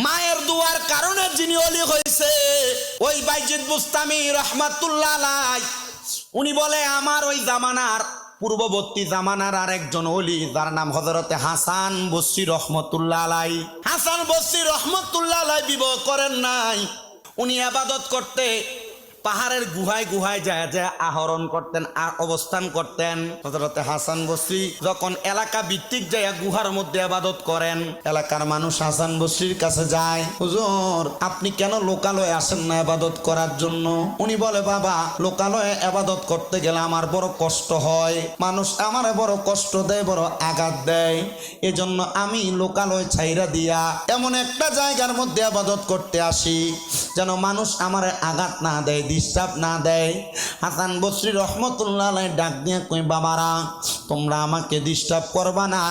মায়ের দুয়ার কারণে যিনি ওলি হয়েছে ওই বাইজিদ বুস্তামি রহমাতুল্লাহ আলাইহি, উনি বলে আমার ওই জামানার পূর্ববর্তী জামানার আরেকজন ওলি যার নাম হযরতে হাসান বসরি রহমতুল্লাহ আলাইহি। হাসান বসরি রহমতুল্লাহ আলাইহি বিবাহ করেন নাই। উনি ইবাদত করতে পাহাড়ের গুহায় গুহায় যায় যায় আহরণ করতেন, অবস্থান করতেন। হযরতে হাসান বসরি যখন এলাকা ভিত্তিক যায় গুহার মধ্যে ইবাদত করেন, এলাকার মানুষ হাসান বসরির কাছে যায়, হুজুর আপনি কেন লোকালয়ে আসেন না ইবাদত করার জন্য? উনি বলে, বাবা লোকালয়ে ইবাদত করতে গেলে আমার বড় কষ্ট হয়, মানুষ আমারে বড় কষ্ট দেয়, বড় আঘাত দেয়, এজন্য আমি লোকালয় ছাইরা দিয়া এমন একটা জায়গার মধ্যে ইবাদত করতে আসি যেন মানুষ আমারে আঘাত না দেয়, ডিস্টার্ব না দেয়। হাসান বসরি রহমতুল্লাহ আলাইহি ডাক দিয়ে কই, বাবারা তোমরা আমাকে ডিস্টার্ব করবা না,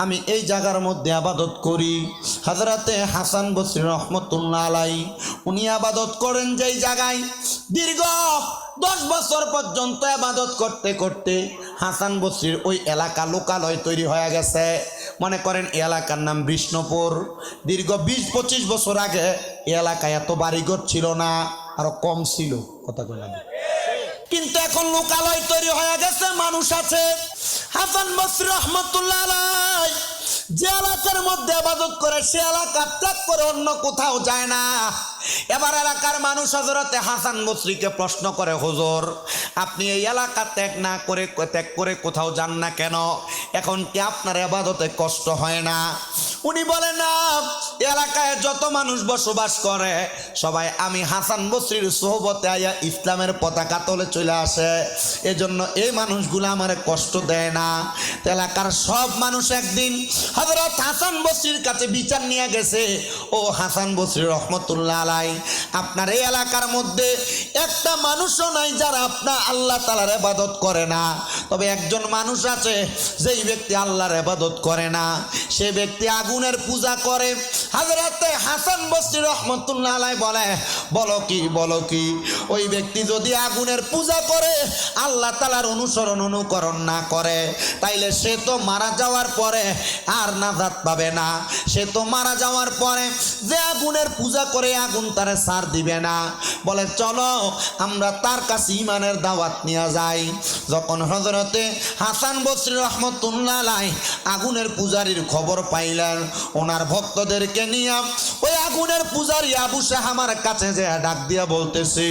আমি এই জায়গার মধ্যে ইবাদত করি। হযরতে হাসান বসরি রহমতুল্লাহ আলাইহি উনি ইবাদত করেন যেই জায়গায়, দীর্ঘ 10 বছর পর্যন্ত ইবাদত করতে করতে হাসান বসরির ওই এলাকা লোকালয় তৈরি হয়ে গেছে। মনে করেন এই এলাকার নাম বিষ্ণুপুর। দীর্ঘ 20-25 বছর আগে এই এলাকায় এত বাড়িঘর ছিল না, আরো কম ছিল, কথা কইলাম। কিন্তু এখন লোকালয় তৈরি হয়ে গেছে, মানুষ আছে। হাসান বসরি রহমতুল্লাহ আলাইহি যে এলাকার মধ্যে ইবাদত করে সে এলাকা ত্যাগ করে অন্য কোথাও যায় না। এবার এলাকার মানুষ হযরতে হাসান বসরিকে প্রশ্ন করে, হুজুর আপনি এই এলাকা ত্যাগ করে কোথাও যান না কেন? এখন কি আপনার ইবাদতে কষ্ট হয় না? উনি বলেন, না, এলাকায় যত মানুষ বসবাস করে সবাই আমি হাসান বসরির সোহবতে আয়া ইসলামের পতাকা তলে চলে আসে, এজন্য এই মানুষগুলো আমার কষ্ট দেয় না। এলাকার সব মানুষ একদিন হযরত হাসান বসরির কাছে বিচার নিয়ে গেছে, ও হাসান বসরি রহমতুল্লাহ আলাইহি আপনার এই এলাকার মধ্যে একটা মানুষও নাই যারা আপনার আল্লাহ তাআলার ইবাদত করে না, তবে একজন মানুষ আছে যেই ব্যক্তি আল্লাহর ইবাদত করে না, সে ব্যক্তি আগুনের পূজা করে। হযরতে হাসান বসরি রহমতুল্লাহ আলাইহি বলে, বলো কি ওই ব্যক্তি যদি আগুনের পূজা করে আল্লাহ তাআলার অনুকরণ না করে তাইলে সে তো মারা যাওয়ার পরে আর নাজাত পাবে না, সে তো মারা যাওয়ার পরে যে আগুনের পূজা করে আগুন তারে ছাড় দিবে না। বলে চলো আমরা তার কাছে ঈমানের দাওয়াত নিয়ে যাই। যখন হযরতে হাসান বসরি রহমতুল্লাহ আলাইহি আগুনের পূজারীর খবর পাইলেন, ওনার ভক্তদেরকে নিয়ে ওই আগুনের পূজারী আবু শাহামার কাছে যে ডাক দিয়া বলতেছে,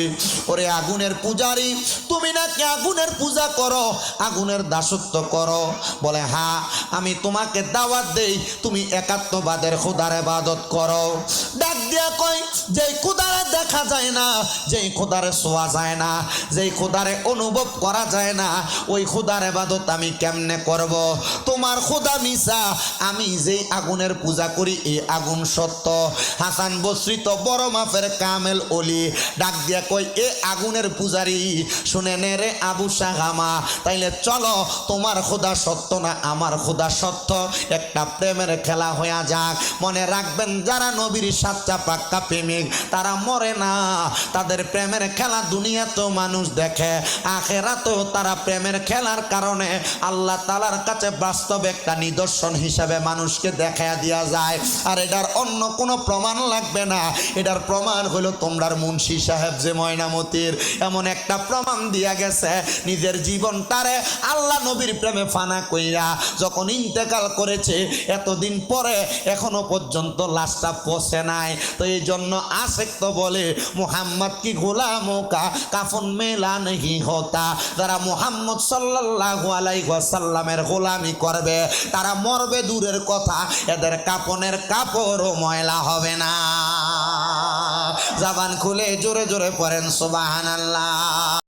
ওরে আগুনের পূজারী তুমি নাকি আগুনের পূজা করো, আগুনের দাসত্ব করো? বলে হ্যাঁ, আমি তোমাকে দাওয়াত দেই তুমি একাত্মবাদের খোদার ইবাদত করো। ডাক দিয়া কয়, যেই খোদারে দেখা যায় না, যেই খোদারে ছোঁয়া যায় না, যেই খোদারে অনুভব করা যায় না, ওই খোদার ইবাদত আমি কেমনে করব? তোমার খোদা মিছা, আমি যেই আগুনের পূজা করি এই আগুন সত্য। হাসান বসরি তো বড় মাপের কামেল ওলি, ডাক দিয়া কই, এ আগুনের পূজারি শুনে নে রে আবু শাহামা, তাইলে চলো তোমার খোদা সত্য না আমার খোদা সত্য, একটা প্রেমের খেলা হয়ে যাক। মনে রাখবেন যারা নবীর সাচ্চা পাক্কা প্রেমিক তারা মরে না, তাদের প্রেমের খেলা দুনিয়াতেও মানুষ দেখে, আখিরাতেও তারা প্রেমের খেলার কারণে আল্লাহ তাআলার কাছে বাস্তব একটা নিদর্শন হিসাবে মানুষকে দেখায়া দিয়া যায়। আর এটার অন্য কোনো প্রমাণ লাগবে না, এটার প্রমাণ হলো তোমরার মুন্সি সাহেব যে ময়নামতির এমন একটা প্রমাণ দিয়া গেছে, নিজের জীবনটারে আল্লাহ নবীর প্রেমে ফানা কইরা যখন ইন্তেকাল করেছে এতদিন পরে এখনো পর্যন্ত লাশটা পচে নাই। তো এই জন্য আশিক তো বলে মুহাম্মদ কি গোলামো কা কাফন মেলা নেহি হতা, যারা মুহাম্মদ সাল্লাল্লাহু আলাইহি ওয়াসাল্লামের গোলামি করবে তারা মরবে দূরের কথা, এদের কাফনের কাপড়ও ময়লা হবে না। জবান খুলে জোরে জোরে পড়েন সুবহানাল্লাহ।